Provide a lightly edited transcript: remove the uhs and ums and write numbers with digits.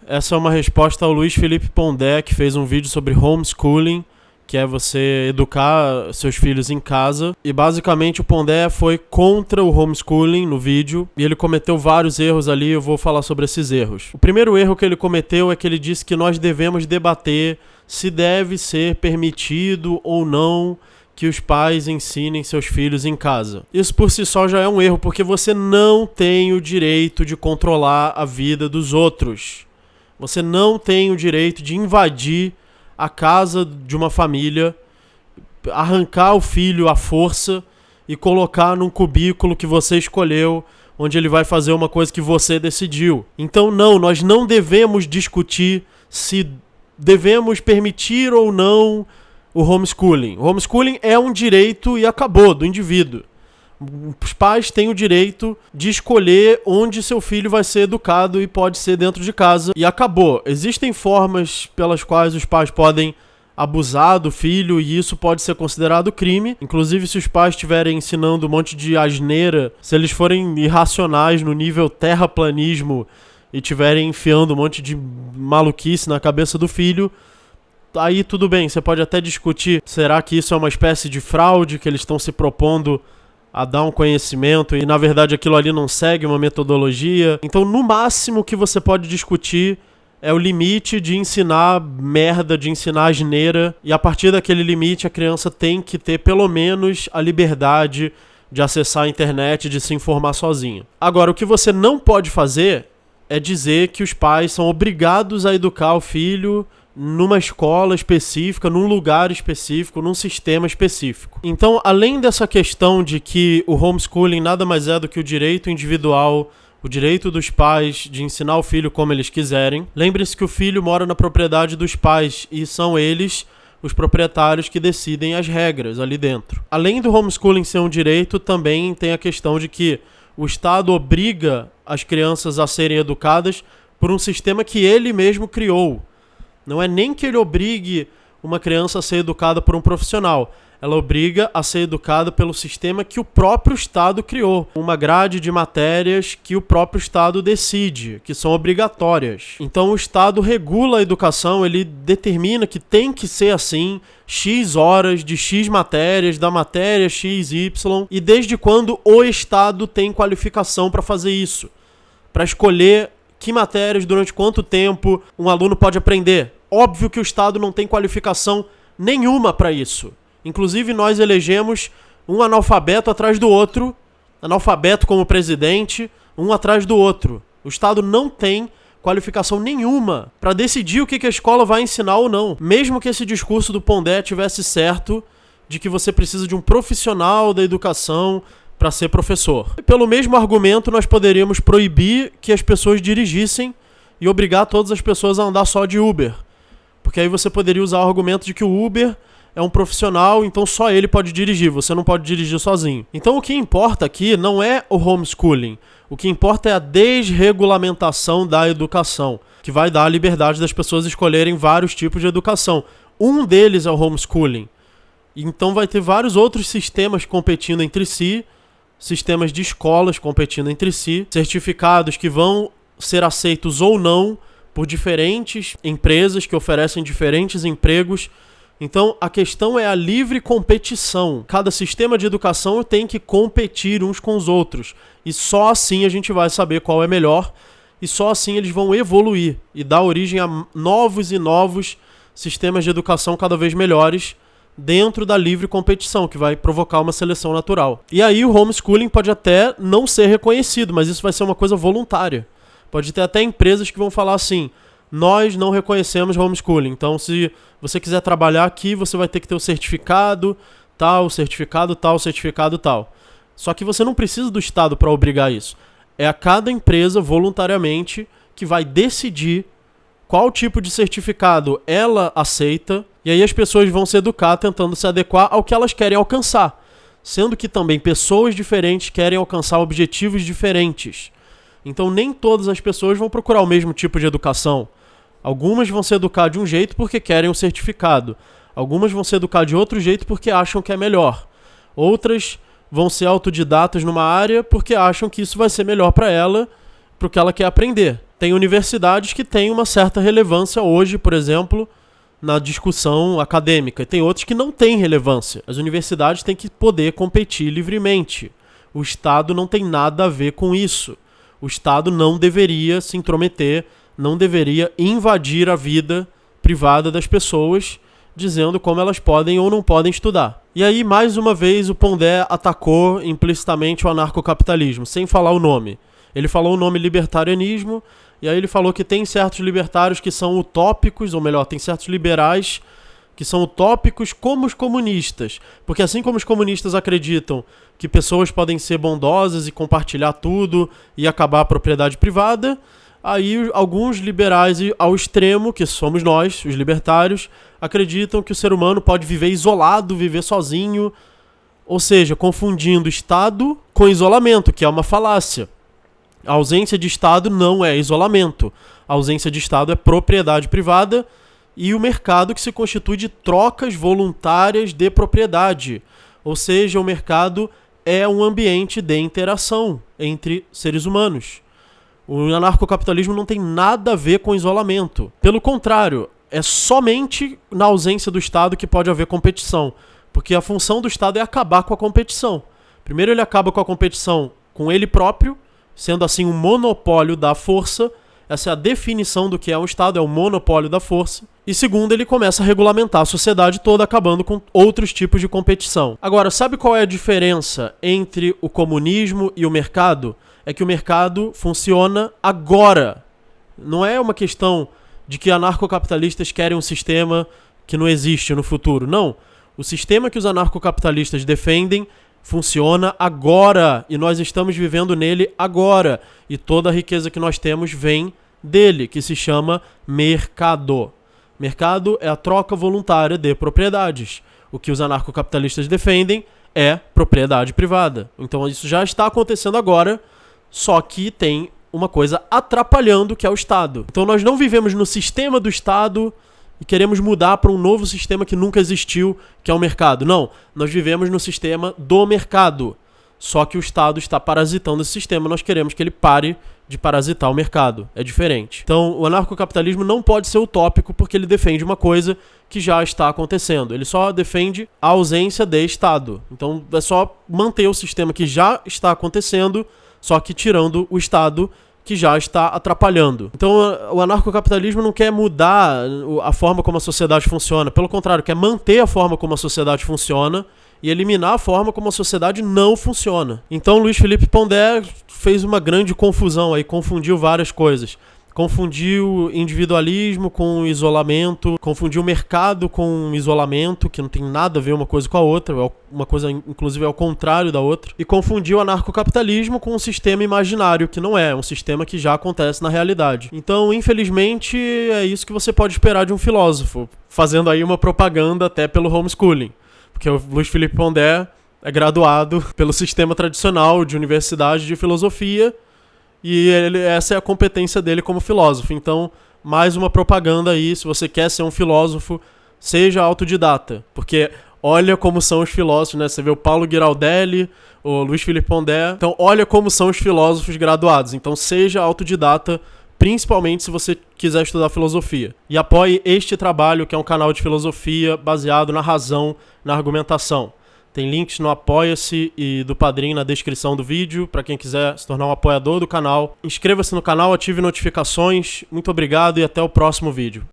Essa é uma resposta ao Luiz Felipe Pondé, que fez um vídeo sobre homeschooling, que é você educar seus filhos em casa. E basicamente o Pondé foi contra o homeschooling no vídeo, e ele cometeu vários erros ali, eu vou falar sobre esses erros. O primeiro erro que ele cometeu é que ele disse que nós devemos debater se deve ser permitido ou não que os pais ensinem seus filhos em casa. Isso por si só já é um erro, porque você não tem o direito de controlar a vida dos outros. Você não tem o direito de invadir a casa de uma família, arrancar o filho à força e colocar num cubículo que você escolheu, onde ele vai fazer uma coisa que você decidiu. Então não, nós não devemos discutir se devemos permitir ou não o homeschooling. O homeschooling é um direito e acabou, do indivíduo. Os pais têm o direito de escolher onde seu filho vai ser educado e pode ser dentro de casa. E acabou. Existem formas pelas quais os pais podem abusar do filho e isso pode ser considerado crime. Inclusive, se os pais estiverem ensinando um monte de asneira, se eles forem irracionais no nível terraplanismo e estiverem enfiando um monte de maluquice na cabeça do filho, aí tudo bem, você pode até discutir, será que isso é uma espécie de fraude, que eles estão se propondo a dar um conhecimento e na verdade aquilo ali não segue uma metodologia. Então no máximo que você pode discutir é o limite de ensinar merda, de ensinar asneira, e a partir daquele limite a criança tem que ter pelo menos a liberdade de acessar a internet, de se informar sozinha. Agora, o que você não pode fazer é dizer que os pais são obrigados a educar o filho numa escola específica, num lugar específico, num sistema específico. Então, além dessa questão de que o homeschooling nada mais é do que o direito individual, o direito dos pais de ensinar o filho como eles quiserem, lembre-se que o filho mora na propriedade dos pais e são eles os proprietários que decidem as regras ali dentro. Além do homeschooling ser um direito, também tem a questão de que o Estado obriga as crianças a serem educadas por um sistema que ele mesmo criou. Não é nem que ele obrigue uma criança a ser educada por um profissional. Ela obriga a ser educada pelo sistema que o próprio Estado criou. Uma grade de matérias que o próprio Estado decide, que são obrigatórias. Então o Estado regula a educação, ele determina que tem que ser assim, X horas de X matérias, da matéria XY. E desde quando o Estado tem qualificação para fazer isso? Para escolher que matérias, durante quanto tempo um aluno pode aprender. Óbvio que o Estado não tem qualificação nenhuma para isso. Inclusive, nós elegemos um analfabeto atrás do outro, analfabeto como presidente, um atrás do outro. O Estado não tem qualificação nenhuma para decidir o que a escola vai ensinar ou não. Mesmo que esse discurso do Pondé tivesse certo de que você precisa de um profissional da educação para ser professor. E pelo mesmo argumento, nós poderíamos proibir que as pessoas dirigissem e obrigar todas as pessoas a andar só de Uber. Porque aí você poderia usar o argumento de que o Uber é um profissional, então só ele pode dirigir, você não pode dirigir sozinho. Então o que importa aqui não é o homeschooling, o que importa é a desregulamentação da educação, que vai dar a liberdade das pessoas escolherem vários tipos de educação. Um deles é o homeschooling. Então vai ter vários outros sistemas competindo entre si, sistemas de escolas competindo entre si, certificados que vão ser aceitos ou não por diferentes empresas que oferecem diferentes empregos. Então a questão é a livre competição. Cada sistema de educação tem que competir uns com os outros. E só assim a gente vai saber qual é melhor. E só assim eles vão evoluir e dar origem a novos e novos sistemas de educação cada vez melhores dentro da livre competição, que vai provocar uma seleção natural. E aí o homeschooling pode até não ser reconhecido, mas isso vai ser uma coisa voluntária. Pode ter até empresas que vão falar assim: nós não reconhecemos homeschooling, então se você quiser trabalhar aqui, você vai ter que ter o certificado tal, certificado tal, certificado tal. Só que você não precisa do Estado para obrigar isso. É a cada empresa, voluntariamente, que vai decidir qual tipo de certificado ela aceita, e aí as pessoas vão se educar tentando se adequar ao que elas querem alcançar. Sendo que também pessoas diferentes querem alcançar objetivos diferentes. Então nem todas as pessoas vão procurar o mesmo tipo de educação. Algumas vão se educar de um jeito porque querem um certificado. Algumas vão se educar de outro jeito porque acham que é melhor. Outras vão ser autodidatas numa área porque acham que isso vai ser melhor para ela, para o que ela quer aprender. Tem universidades que têm uma certa relevância hoje, por exemplo, na discussão acadêmica, e tem outras que não têm relevância. As universidades têm que poder competir livremente. O Estado não tem nada a ver com isso. O Estado não deveria se intrometer, não deveria invadir a vida privada das pessoas, dizendo como elas podem ou não podem estudar. E aí, mais uma vez, o Pondé atacou implicitamente o anarcocapitalismo, sem falar o nome. Ele falou o nome libertarianismo, e aí ele falou que tem certos libertários que são utópicos, ou melhor, tem certos liberais que são utópicos como os comunistas. Porque assim como os comunistas acreditam que pessoas podem ser bondosas e compartilhar tudo e acabar a propriedade privada, aí alguns liberais ao extremo, que somos nós, os libertários, acreditam que o ser humano pode viver isolado, viver sozinho, ou seja, confundindo Estado com isolamento, que é uma falácia. A ausência de Estado não é isolamento. A ausência de Estado é propriedade privada e o mercado que se constitui de trocas voluntárias de propriedade. Ou seja, o mercado é um ambiente de interação entre seres humanos. O anarcocapitalismo não tem nada a ver com isolamento. Pelo contrário, é somente na ausência do Estado que pode haver competição. Porque a função do Estado é acabar com a competição. Primeiro ele acaba com a competição com ele próprio, sendo assim um monopólio da força. Essa é a definição do que é um Estado, é o monopólio da força. E segundo, ele começa a regulamentar a sociedade toda, acabando com outros tipos de competição. Agora, sabe qual é a diferença entre o comunismo e o mercado? É que o mercado funciona agora. Não é uma questão de que anarcocapitalistas querem um sistema que não existe no futuro. Não. O sistema que os anarcocapitalistas defendem funciona agora e nós estamos vivendo nele agora. E toda a riqueza que nós temos vem dele, que se chama mercado. Mercado é a troca voluntária de propriedades. O que os anarcocapitalistas defendem é propriedade privada. Então isso já está acontecendo agora, só que tem uma coisa atrapalhando, que é o Estado. Então nós não vivemos no sistema do Estado e queremos mudar para um novo sistema que nunca existiu, que é o mercado. Não, nós vivemos no sistema do mercado. Só que o Estado está parasitando esse sistema, nós queremos que ele pare de parasitar o mercado. É diferente. Então, o anarcocapitalismo não pode ser utópico porque ele defende uma coisa que já está acontecendo. Ele só defende a ausência de Estado. Então, é só manter o sistema que já está acontecendo, só que tirando o Estado que já está atrapalhando. Então, o anarcocapitalismo não quer mudar a forma como a sociedade funciona. Pelo contrário, quer manter a forma como a sociedade funciona e eliminar a forma como a sociedade não funciona. Então, Luiz Felipe Pondé fez uma grande confusão aí, confundiu várias coisas. Confundiu individualismo com isolamento, confundiu mercado com isolamento, que não tem nada a ver uma coisa com a outra, uma coisa inclusive é o contrário da outra, e confundiu anarcocapitalismo com um sistema imaginário, que não é, um sistema que já acontece na realidade. Então, infelizmente, é isso que você pode esperar de um filósofo, fazendo aí uma propaganda até pelo homeschooling, porque o Luiz Felipe Pondé é graduado pelo sistema tradicional de universidade de filosofia, e essa é a competência dele como filósofo. Então, mais uma propaganda aí, se você quer ser um filósofo, seja autodidata. Porque olha como são os filósofos, né? Você vê o Paulo Giraldelli, o Luiz Felipe Pondé. Então, olha como são os filósofos graduados. Então, seja autodidata, principalmente se você quiser estudar filosofia. E apoie este trabalho, que é um canal de filosofia baseado na razão, na argumentação. Tem links no Apoia-se e do Padrim na descrição do vídeo, para quem quiser se tornar um apoiador do canal. Inscreva-se no canal, ative notificações. Muito obrigado e até o próximo vídeo.